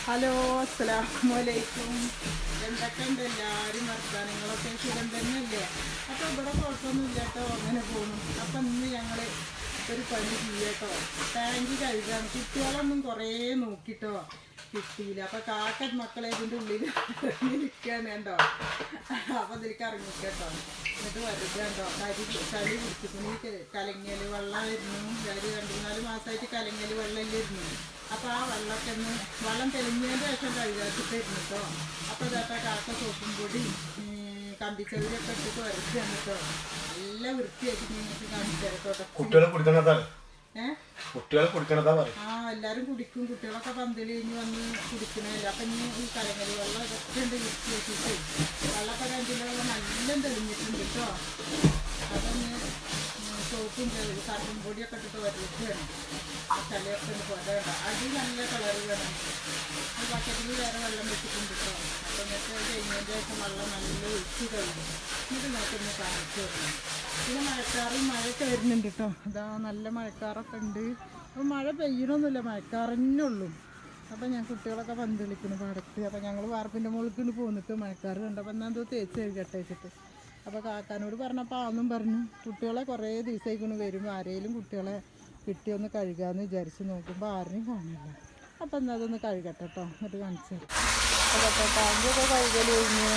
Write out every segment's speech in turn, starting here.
Hello, അസ്സലാമലൈക്കും. എന്തൊക്കെയുണ്ട് എല്ലാവരും വർത്തമാനങ്ങളൊക്കെ? സുഖം തന്നെയല്ലേ? അപ്പോൾ ഇവിടെ കുഴപ്പമൊന്നുമില്ല കേട്ടോ, അങ്ങനെ പോകുന്നു. അപ്പം ഇന്ന് ഞങ്ങൾ ഒരു പണി ചെയ്യട്ടോ, ടാങ്ക് കഴുകാൻ. കുട്ടികളൊന്നും കുറേ നോക്കിട്ടോ കിട്ടിയില്ല. അപ്പോൾ കാക്കൻ മക്കളെ ഇതിൻ്റെ ഉള്ളിൽ ഇറങ്ങിയിരിക്കുകയാണ് കേട്ടോ. അപ്പോൾ ഇതിലേക്ക് ഇറങ്ങിക്കട്ടോ, എന്നിട്ട് വരുന്നുണ്ടോ ചളി കുടിച്ചിട്ട് കലങ്ങിയൽ വെള്ളമായിരുന്നു. ഒരു 2-4 മാസമായിട്ട് കലങ്ങിയൽ വെള്ളമില്ലായിരുന്നു. അപ്പോൾ ആ വെള്ളമൊക്കെ ഒന്ന് വെള്ളം തെളിഞ്ഞതിൻ്റെ ശേഷം കഴുകാച്ചിട്ടായിരുന്നു കേട്ടോ. അപ്പോൾ ഇതാത്ത കാക്ക സോപ്പും പൊടി കമ്പിച്ചെവിയൊക്കെ ഇട്ടിട്ട് വരച്ചാണ് കേട്ടോ. നല്ല വൃത്തിയാക്കി നിങ്ങൾക്ക് കാണിച്ചു തരട്ടോ. കുട്ടികളെ കുടിക്കണതാ ആ, എല്ലാവരും കുടിക്കും. കുട്ടികളൊക്കെ പന്തൽ കഴിഞ്ഞ് വന്ന് കുടിക്കണമല്ലോ. അപ്പം ഇനി ഈ കലങ്ങൽ വെള്ളം ഇതൊക്കെ ഉണ്ട് വൃത്തിയാക്കിയിട്ട് വെള്ളമൊക്കെ 2 വെള്ളം നല്ല തെളിഞ്ഞിട്ടുണ്ട് കേട്ടോ. അതൊന്ന് സോപ്പും സർഫും പൊടിയൊക്കെ ഇട്ടിട്ട് വരച്ചാണ്. ചളിയൊക്കെ ഒന്ന് പോരണ്ട. അടി നല്ല കളർ വേണം. ഒരു ബക്കറ്റിൽ വേറെ വെള്ളം വെച്ചിട്ടുണ്ട് കേട്ടോ. അപ്പം എന്നിട്ട് കഴിഞ്ഞതിൻ്റെ ശേഷം വെള്ളം നല്ല ഒഴിച്ച് കഴിഞ്ഞു. എന്നിട്ട് നോക്കൊന്ന് കാണിച്ചു തരണം. പിന്നെ മഴയൊക്കെ വരുന്നുണ്ട് കേട്ടോ. അതാ നല്ല മഴക്കാറൊക്കെ ഉണ്ട്. അപ്പം മഴ പെയ്യണമൊന്നുമില്ല, മഴക്കാറന്നെ ഉള്ളൂ. അപ്പം ഞാൻ കുട്ടികളൊക്കെ പന്തളിക്കുന്നു പാടത്ത്. അപ്പം ഞങ്ങൾ വാർപ്പിൻ്റെ മുകളിൽ പോന്നിട്ട് മഴക്കാറ് കണ്ടപ്പോൾ എന്നാൽ എന്തോ തേച്ച് കഴുകട്ടെ വെച്ചിട്ട്. അപ്പോൾ കാക്കാനോട് പറഞ്ഞപ്പോൾ ആന്നും പറഞ്ഞു കുട്ടികളെ കുറേ ദിവസമായിക്കൊണ്ട് വരുമ്പോൾ ആരെങ്കിലും കുട്ടികളെ കിട്ടിയൊന്ന് കഴുകാമെന്ന് വിചാരിച്ച് നോക്കുമ്പോൾ ആരെയും കാണില്ല. അപ്പം എന്നാൽ അതൊന്ന് കഴുകട്ടെ കേട്ടോ, എന്നിട്ട് കാണിച്ചു തരും. അതൊക്കെ ടാങ്കൊക്കെ കഴുകൽ കഴിഞ്ഞ്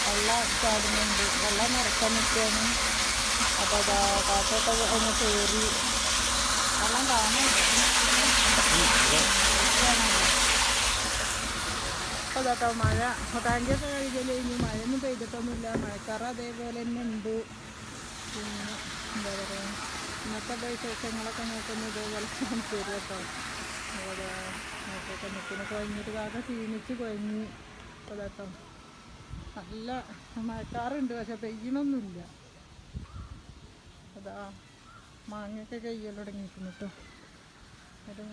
വെള്ളം ചാടുന്നുണ്ട്, വെള്ളം നിറക്കാൻ നിൽക്കുകയാണ്. അപ്പോൾ അതാ കാക്കൊക്കെ ഒന്ന് കയറി വെള്ളം കാണുന്നുണ്ട്. അപ്പോൾ അതാട്ടോ മഴ ടാങ്കൊക്കെ കഴുകൽ കഴിഞ്ഞ് മഴയൊന്നും പെയ്തിട്ടൊന്നുമില്ല. മഴക്കാറ് അതേപോലെ തന്നെ ഉണ്ട്. പിന്നെ എന്താ പറയുക, ഇന്നത്തെ വിശേഷങ്ങളൊക്കെ നോക്കുന്നത് ഇതേപോലെ കാണിച്ചു തരും കേട്ടോ. അതുപോലെ നോക്കൊക്കെ നിൽക്കുന്ന കുഴഞ്ഞിട്ട് കാക്ക ക്ഷീണിച്ച് കുഴഞ്ഞ്. അപ്പോൾ കേട്ടോ നല്ല മഴക്കാറുണ്ട്, പക്ഷെ പെയ്യണമൊന്നുമില്ല. അതാ മാങ്ങയൊക്കെ കയ്യിൽ തുടങ്ങിയിരിക്കുന്നു കേട്ടോ. അത്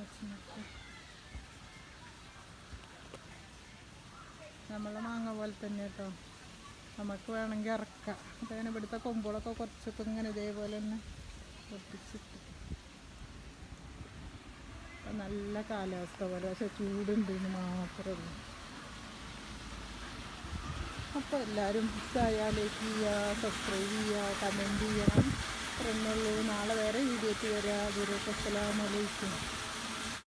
നമ്മളെ മാങ്ങ പോലെ തന്നെ കേട്ടോ, നമുക്ക് വേണമെങ്കിൽ ഇറക്കാം. അതങ്ങനെ ഇവിടുത്തെ കൊമ്പുകളൊക്കെ കുറച്ചൊക്കെ ഇങ്ങനെ ഇതേപോലെ തന്നെ പൊട്ടിച്ചിട്ട്. നല്ല കാലാവസ്ഥ പോലെ, പക്ഷെ ചൂടുണ്ട് എന്ന് മാത്രമേ ഉള്ളൂ. അപ്പോൾ എല്ലാവരും ലൈക്ക് ചെയ്യുക, സബ്സ്ക്രൈബ് ചെയ്യുക, കമൻറ്റ് ചെയ്യണം. അത്രയുള്ളൂ. നാളെ വേറെ വീഡിയോയ്ക്ക് വരാം. അസ്സലാമു അലൈക്കും.